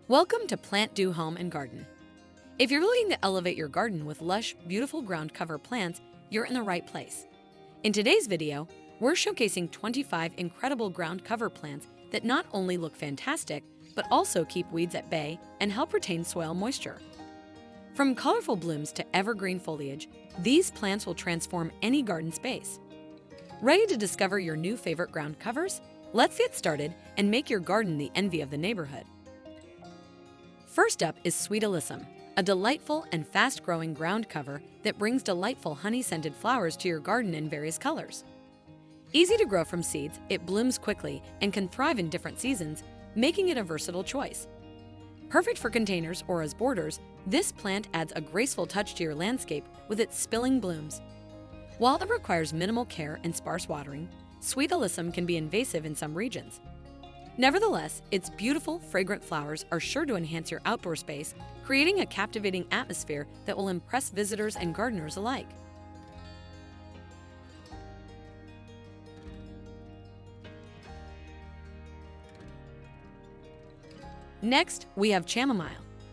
Welcome to PlantDo Home and Garden. If you're looking to elevate your garden with lush, beautiful ground cover plants, you're in the right place. In today's video, we're showcasing 25 incredible ground cover plants that not only look fantastic, but also keep weeds at bay and help retain soil moisture. From colorful blooms to evergreen foliage, these plants will transform any garden space. Ready to discover your new favorite ground covers? Let's get started and make your garden the envy of the neighborhood. First up is sweet Alyssum, a delightful and fast-growing ground cover that brings delightful honey-scented flowers to your garden in various colors. Easy to grow from seeds, it blooms quickly and can thrive in different seasons, making it a versatile choice. Perfect for containers or as borders, this plant adds a graceful touch to your landscape with its spilling blooms. While it requires minimal care and sparse watering, sweet Alyssum can be invasive in some regions. Nevertheless, its beautiful, fragrant flowers are sure to enhance your outdoor space, creating a captivating atmosphere that will impress visitors and gardeners alike. Next, we have Chamomile,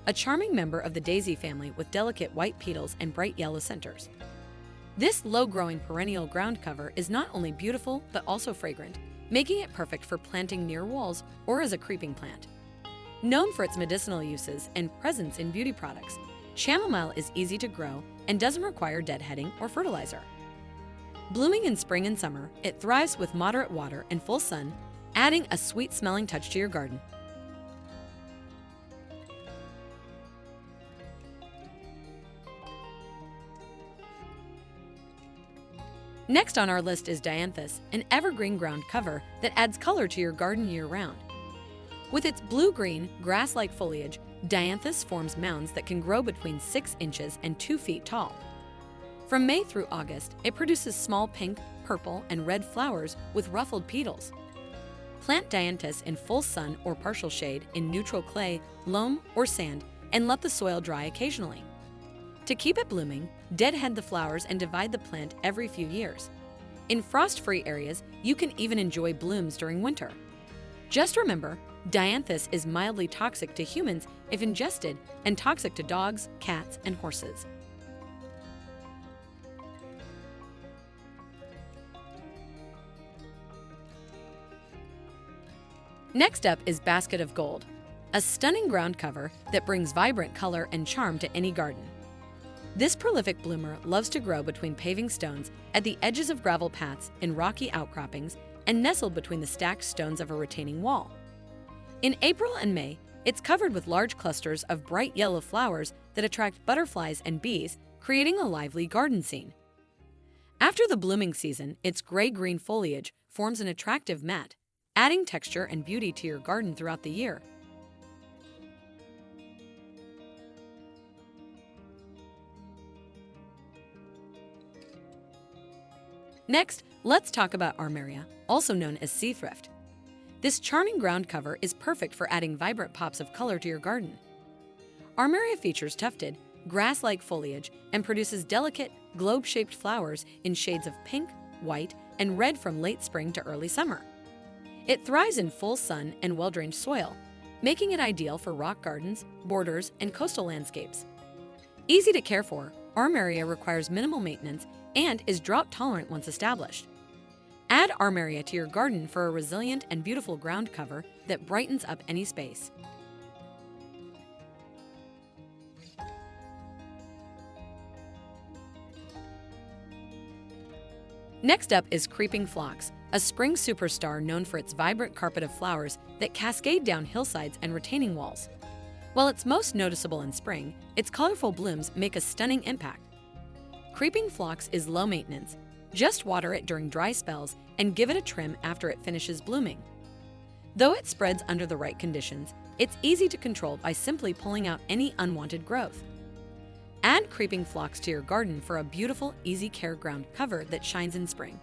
a charming member of the daisy family with delicate white petals and bright yellow centers. This low-growing perennial ground cover is not only beautiful but also fragrant, making it perfect for planting near walls or as a creeping plant. Known for its medicinal uses and presence in beauty products, chamomile is easy to grow and doesn't require deadheading or fertilizer. Blooming in spring and summer, it thrives with moderate water and full sun, adding a sweet-smelling touch to your garden. Next on our list is Dianthus, an evergreen ground cover that adds color to your garden year-round. With its blue-green, grass-like foliage, Dianthus forms mounds that can grow between 6 inches and 2 feet tall. From May through August, it produces small pink, purple, and red flowers with ruffled petals. Plant Dianthus in full sun or partial shade in neutral clay, loam, or sand, and let the soil dry occasionally. To keep it blooming, deadhead the flowers and divide the plant every few years. In frost-free areas, you can even enjoy blooms during winter. Just remember, Dianthus is mildly toxic to humans if ingested and toxic to dogs, cats, and horses. Next up is Basket of Gold, a stunning ground cover that brings vibrant color and charm to any garden. This prolific bloomer loves to grow between paving stones, at the edges of gravel paths, in rocky outcroppings, and nestled between the stacked stones of a retaining wall. In April and May, it's covered with large clusters of bright yellow flowers that attract butterflies and bees, creating a lively garden scene. After the blooming season, its gray-green foliage forms an attractive mat, adding texture and beauty to your garden throughout the year. Next, let's talk about Armeria, also known as sea thrift. This charming ground cover is perfect for adding vibrant pops of color to your garden. Armeria features tufted, grass-like foliage and produces delicate, globe-shaped flowers in shades of pink, white, and red from late spring to early summer. It thrives in full sun and well-drained soil, making it ideal for rock gardens, borders, and coastal landscapes. Easy to care for, Armeria requires minimal maintenance and is drought-tolerant once established. Add Armeria to your garden for a resilient and beautiful ground cover that brightens up any space. Next up is Creeping Phlox, a spring superstar known for its vibrant carpet of flowers that cascade down hillsides and retaining walls. While it's most noticeable in spring, its colorful blooms make a stunning impact. Creeping Phlox is low maintenance. Just water it during dry spells and give it a trim after it finishes blooming. Though it spreads under the right conditions, it's easy to control by simply pulling out any unwanted growth. Add Creeping Phlox to your garden for a beautiful, easy-care ground cover that shines in spring.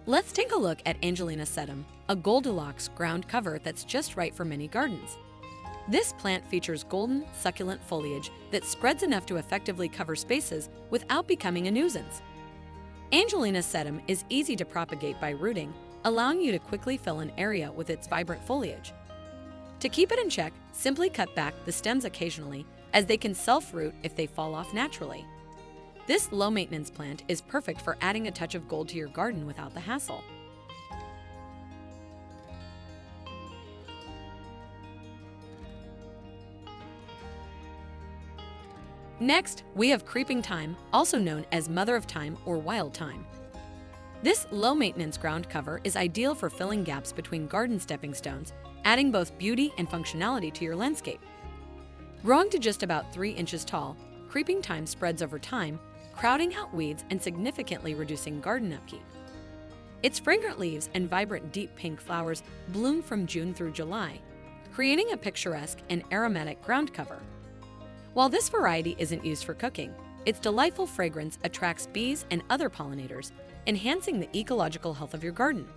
Let's take a look at Angelina Sedum, a Goldilocks ground cover that's just right for many gardens. This plant features golden, succulent foliage that spreads enough to effectively cover spaces without becoming a nuisance. Angelina Sedum is easy to propagate by rooting, allowing you to quickly fill an area with its vibrant foliage. To keep it in check, simply cut back the stems occasionally, as they can self-root if they fall off naturally. This low-maintenance plant is perfect for adding a touch of gold to your garden without the hassle. Next, we have creeping thyme, also known as mother of thyme or wild thyme. This low-maintenance ground cover is ideal for filling gaps between garden stepping stones, adding both beauty and functionality to your landscape. Growing to just about 3 inches tall, creeping thyme spreads over time, crowding out weeds and significantly reducing garden upkeep. Its fragrant leaves and vibrant deep pink flowers bloom from June through July, creating a picturesque and aromatic ground cover. While this variety isn't used for cooking, its delightful fragrance attracts bees and other pollinators, enhancing the ecological health of your garden.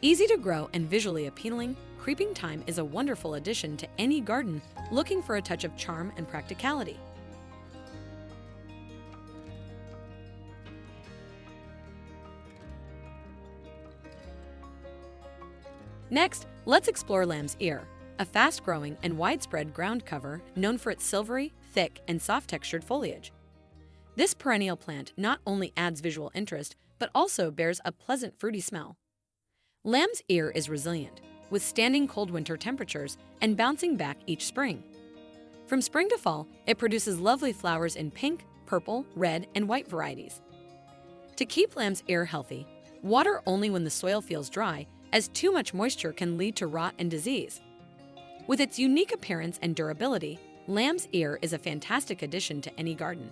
Easy to grow and visually appealing, creeping thyme is a wonderful addition to any garden looking for a touch of charm and practicality. Next, let's explore lamb's ear, a fast-growing and widespread ground cover known for its silvery, thick, and soft-textured foliage. This perennial plant not only adds visual interest, but also bears a pleasant fruity smell. Lamb's ear is resilient, withstanding cold winter temperatures and bouncing back each spring. From spring to fall, it produces lovely flowers in pink, purple, red, and white varieties. To keep lamb's ear healthy, water only when the soil feels dry, as too much moisture can lead to rot and disease. With its unique appearance and durability, lamb's ear is a fantastic addition to any garden.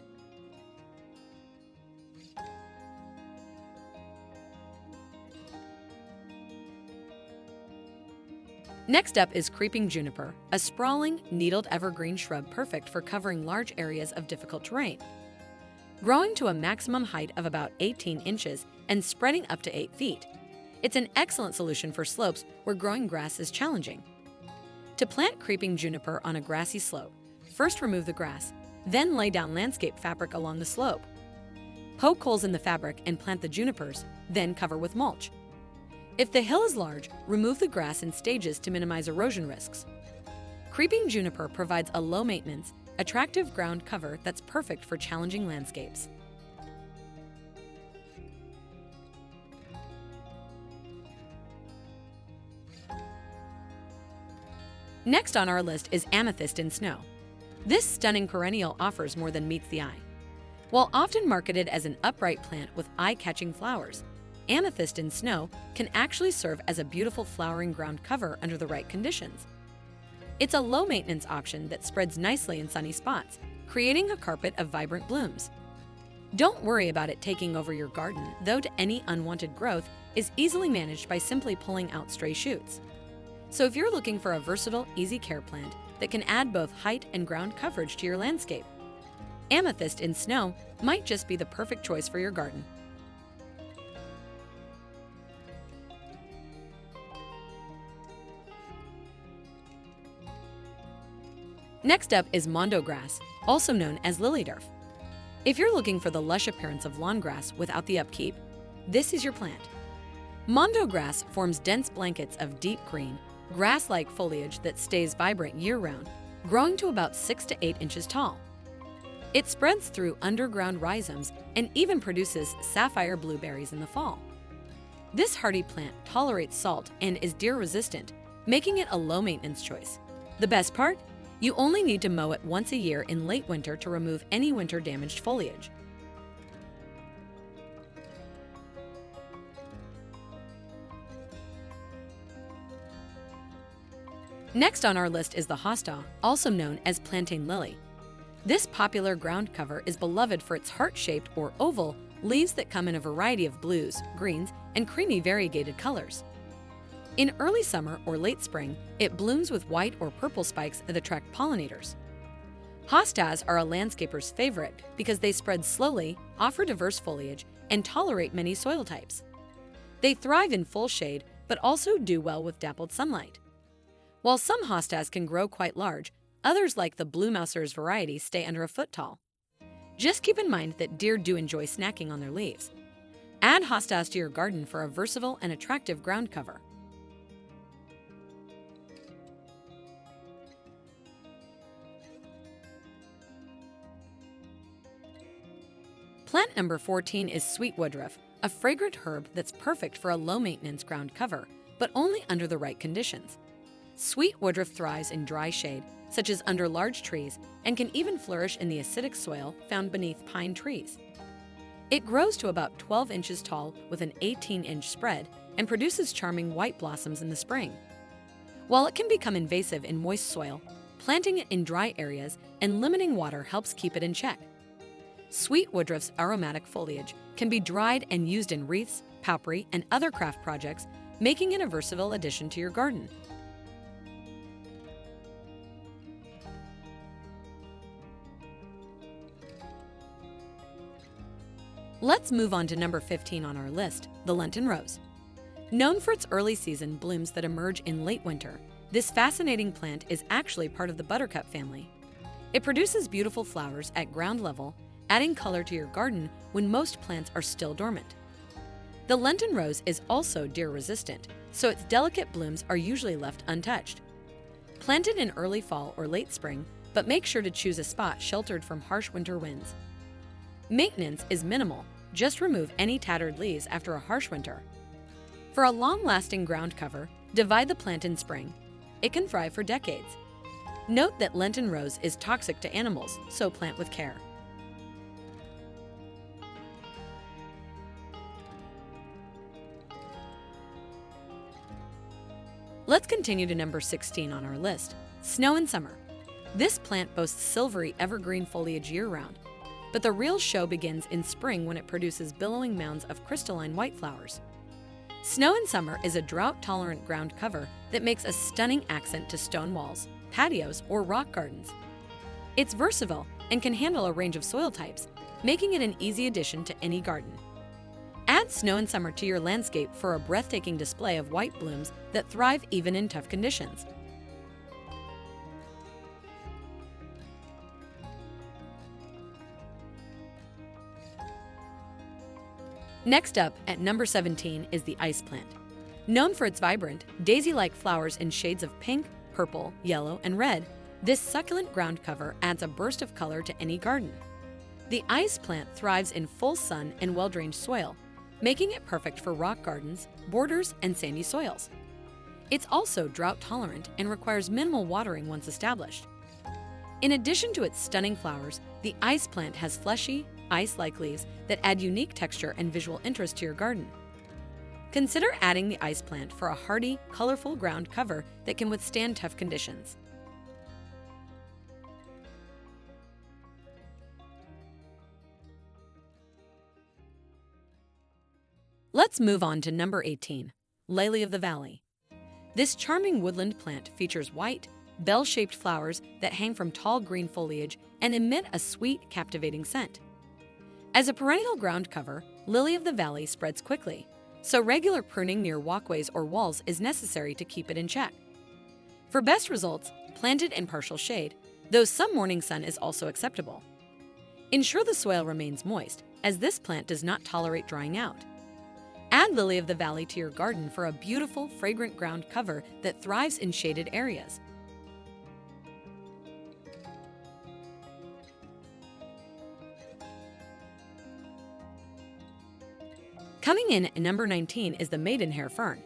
Next up is creeping juniper, a sprawling, needled evergreen shrub perfect for covering large areas of difficult terrain. Growing to a maximum height of about 18 inches and spreading up to 8 feet, it's an excellent solution for slopes where growing grass is challenging. To plant creeping juniper on a grassy slope, first remove the grass, then lay down landscape fabric along the slope. Poke holes in the fabric and plant the junipers, then cover with mulch. If the hill is large, remove the grass in stages to minimize erosion risks. Creeping juniper provides a low-maintenance, attractive ground cover that's perfect for challenging landscapes. Next on our list is amethyst in snow. This stunning perennial offers more than meets the eye. While often marketed as an upright plant with eye-catching flowers, amethyst in snow can actually serve as a beautiful flowering ground cover under the right conditions. It's a low-maintenance option that spreads nicely in sunny spots, creating a carpet of vibrant blooms. Don't worry about it taking over your garden, though any unwanted growth is easily managed by simply pulling out stray shoots. So if you're looking for a versatile, easy care plant that can add both height and ground coverage to your landscape, amethyst in snow might just be the perfect choice for your garden. Next up is Mondo Grass, also known as lily turf. If you're looking for the lush appearance of lawn grass without the upkeep, this is your plant. Mondo Grass forms dense blankets of deep green, grass-like foliage that stays vibrant year-round, growing to about 6 to 8 inches tall. It spreads through underground rhizomes and even produces sapphire blueberries in the fall. This hardy plant tolerates salt and is deer-resistant, making it a low-maintenance choice. The best part? You only need to mow it once a year in late winter to remove any winter-damaged foliage. Next on our list is the hosta, also known as Plantain Lily. This popular ground cover is beloved for its heart-shaped or oval leaves that come in a variety of blues, greens, and creamy variegated colors. In early summer or late spring, it blooms with white or purple spikes that attract pollinators. Hostas are a landscaper's favorite because they spread slowly, offer diverse foliage, and tolerate many soil types. They thrive in full shade, but also do well with dappled sunlight. While some hostas can grow quite large, others like the Blue Mouser's variety stay under a foot tall. Just keep in mind that deer do enjoy snacking on their leaves. Add hostas to your garden for a versatile and attractive ground cover. Plant number 14 is sweet woodruff, a fragrant herb that's perfect for a low-maintenance ground cover, but only under the right conditions. Sweet woodruff thrives in dry shade, such as under large trees, and can even flourish in the acidic soil found beneath pine trees. It grows to about 12 inches tall with an 18-inch spread and produces charming white blossoms in the spring. While it can become invasive in moist soil, planting it in dry areas and limiting water helps keep it in check. Sweet woodruff's aromatic foliage can be dried and used in wreaths, potpourri, and other craft projects, making it a versatile addition to your garden. Let's move on to number 15 on our list, the Lenten rose. Known for its early season blooms that emerge in late winter, this fascinating plant is actually part of the buttercup family. It produces beautiful flowers at ground level, adding color to your garden when most plants are still dormant. The Lenten rose is also deer-resistant, so its delicate blooms are usually left untouched. Plant it in early fall or late spring, but make sure to choose a spot sheltered from harsh winter winds. Maintenance is minimal, just remove any tattered leaves after a harsh winter. For a long-lasting ground cover, divide the plant in spring. It can thrive for decades. Note that Lenten rose is toxic to animals, so plant with care. Let's continue to number 16 on our list, snow in summer. This plant boasts silvery evergreen foliage year-round, but the real show begins in spring when it produces billowing mounds of crystalline white flowers. Snow in summer is a drought-tolerant ground cover that makes a stunning accent to stone walls, patios, or rock gardens. It's versatile and can handle a range of soil types, making it an easy addition to any garden. Add snow in summer to your landscape for a breathtaking display of white blooms that thrive even in tough conditions. Next up, at number 17, is the ice plant. Known for its vibrant, daisy-like flowers in shades of pink, purple, yellow, and red, this succulent ground cover adds a burst of color to any garden. The ice plant thrives in full sun and well-drained soil, making it perfect for rock gardens, borders, and sandy soils. It's also drought-tolerant and requires minimal watering once established. In addition to its stunning flowers, the ice plant has fleshy, ice-like leaves that add unique texture and visual interest to your garden. Consider adding the ice plant for a hardy, colorful ground cover that can withstand tough conditions. Let's move on to number 18, Lily of the Valley. This charming woodland plant features white, bell-shaped flowers that hang from tall green foliage and emit a sweet, captivating scent. As a perennial ground cover, Lily of the Valley spreads quickly, so regular pruning near walkways or walls is necessary to keep it in check. For best results, plant it in partial shade, though some morning sun is also acceptable. Ensure the soil remains moist, as this plant does not tolerate drying out. Add Lily of the Valley to your garden for a beautiful, fragrant ground cover that thrives in shaded areas. Coming in at number 19 is the Maidenhair Fern.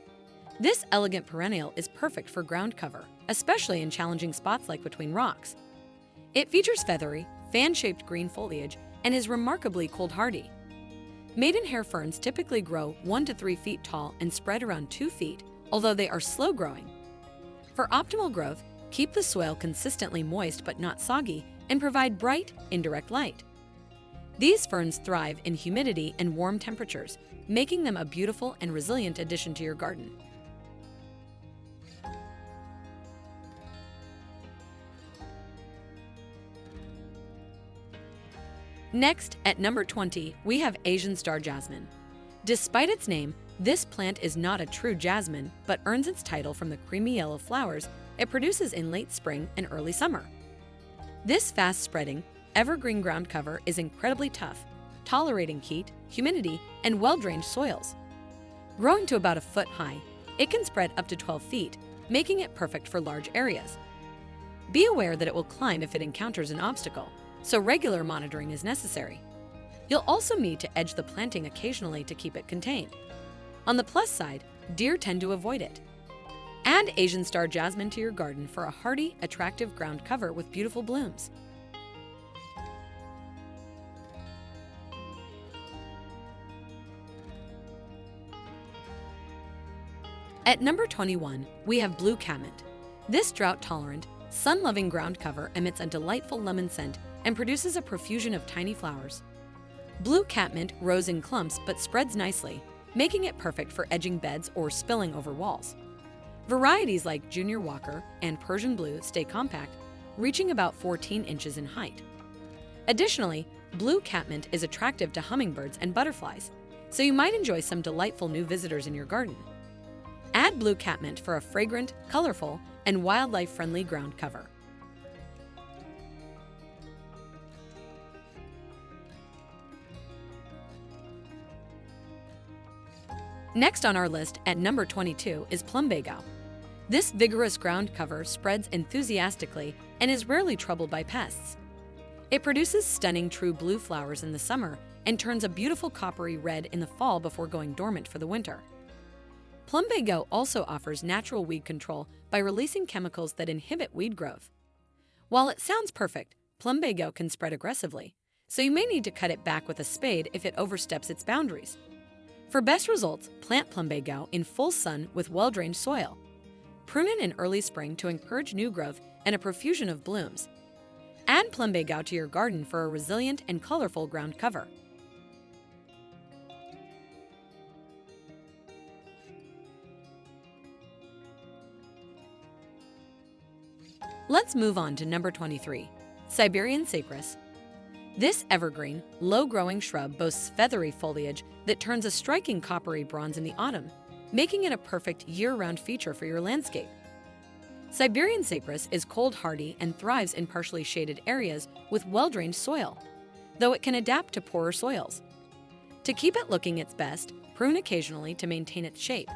This elegant perennial is perfect for ground cover, especially in challenging spots like between rocks. It features feathery, fan-shaped green foliage and is remarkably cold-hardy. Maidenhair ferns typically grow 1 to 3 feet tall and spread around 2 feet, although they are slow-growing. For optimal growth, keep the soil consistently moist but not soggy and provide bright, indirect light. These ferns thrive in humidity and warm temperatures, making them a beautiful and resilient addition to your garden. Next, at number 20, we have Asian Star Jasmine. Despite its name, this plant is not a true jasmine, but earns its title from the creamy yellow flowers it produces in late spring and early summer. This fast-spreading, evergreen ground cover is incredibly tough, tolerating heat, humidity, and well-drained soils. Growing to about a foot high, it can spread up to 12 feet, making it perfect for large areas. Be aware that it will climb if it encounters an obstacle, so regular monitoring is necessary. You'll also need to edge the planting occasionally to keep it contained. On the plus side, deer tend to avoid it. Add Asian Star Jasmine to your garden for a hardy, attractive ground cover with beautiful blooms. At number 21, we have Blue Catmint. This drought-tolerant, sun-loving ground cover emits a delightful lemon scent and produces a profusion of tiny flowers. Blue Catmint grows in clumps but spreads nicely, making it perfect for edging beds or spilling over walls. Varieties like Junior Walker and Persian Blue stay compact, reaching about 14 inches in height. Additionally, Blue Catmint is attractive to hummingbirds and butterflies, so you might enjoy some delightful new visitors in your garden. Add Blue Catmint for a fragrant, colorful, and wildlife-friendly ground cover. Next on our list at number 22 is Plumbago. This vigorous ground cover spreads enthusiastically and is rarely troubled by pests. It produces stunning true blue flowers in the summer and turns a beautiful coppery red in the fall before going dormant for the winter. Plumbago also offers natural weed control by releasing chemicals that inhibit weed growth. While it sounds perfect, Plumbago can spread aggressively, so you may need to cut it back with a spade if it oversteps its boundaries. For best results, plant Plumbago in full sun with well-drained soil. Prune it in early spring to encourage new growth and a profusion of blooms. Add Plumbago to your garden for a resilient and colorful ground cover. Let's move on to number 23, Siberian Cypress. This evergreen, low-growing shrub boasts feathery foliage that turns a striking coppery bronze in the autumn, making it a perfect year-round feature for your landscape. Siberian cypress is cold-hardy and thrives in partially shaded areas with well-drained soil, though it can adapt to poorer soils. To keep it looking its best, prune occasionally to maintain its shape.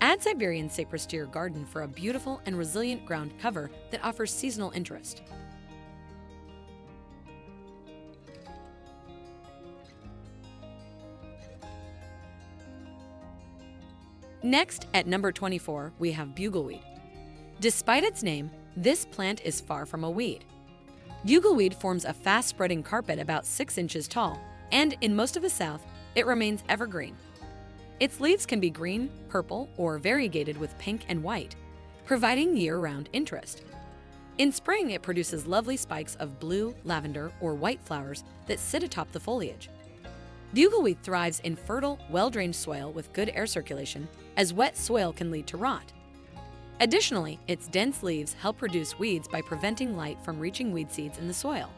Add Siberian cypress to your garden for a beautiful and resilient ground cover that offers seasonal interest. Next, at number 24, we have Bugleweed. Despite its name, this plant is far from a weed. Bugleweed forms a fast-spreading carpet about 6 inches tall, and in most of the South, it remains evergreen. Its leaves can be green, purple, or variegated with pink and white, providing year-round interest. In spring, it produces lovely spikes of blue, lavender, or white flowers that sit atop the foliage. Bugleweed thrives in fertile, well-drained soil with good air circulation, as wet soil can lead to rot. Additionally, its dense leaves help reduce weeds by preventing light from reaching weed seeds in the soil.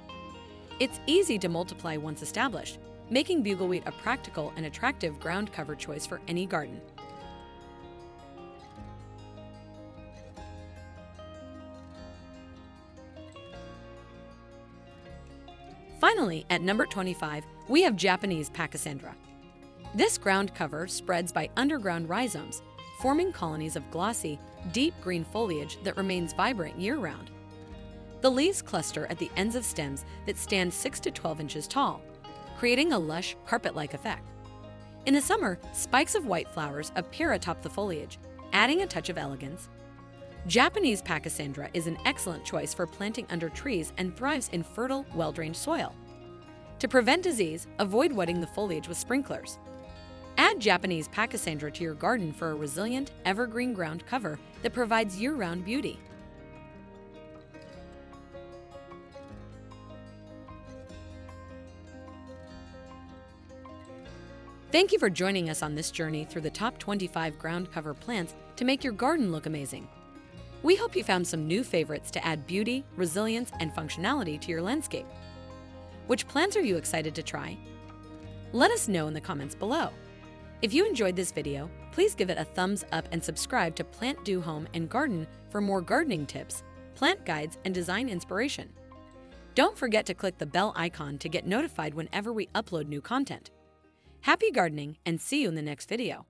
It's easy to multiply once established, making Bugleweed a practical and attractive ground cover choice for any garden. Finally, at number 25, we have Japanese Pachysandra. This ground cover spreads by underground rhizomes, forming colonies of glossy, deep green foliage that remains vibrant year-round. The leaves cluster at the ends of stems that stand 6 to 12 inches tall, creating a lush, carpet-like effect. In the summer, spikes of white flowers appear atop the foliage, adding a touch of elegance. Japanese Pachysandra is an excellent choice for planting under trees and thrives in fertile, well-drained soil. To prevent disease, avoid wetting the foliage with sprinklers. Add Japanese Pachysandra to your garden for a resilient, evergreen ground cover that provides year-round beauty. Thank you for joining us on this journey through the top 25 ground cover plants to make your garden look amazing. We hope you found some new favorites to add beauty, resilience, and functionality to your landscape. Which plants are you excited to try? Let us know in the comments below. If you enjoyed this video, please give it a thumbs up and subscribe to PlantDo Home and Garden for more gardening tips, plant guides, and design inspiration. Don't forget to click the bell icon to get notified whenever we upload new content. Happy gardening and see you in the next video.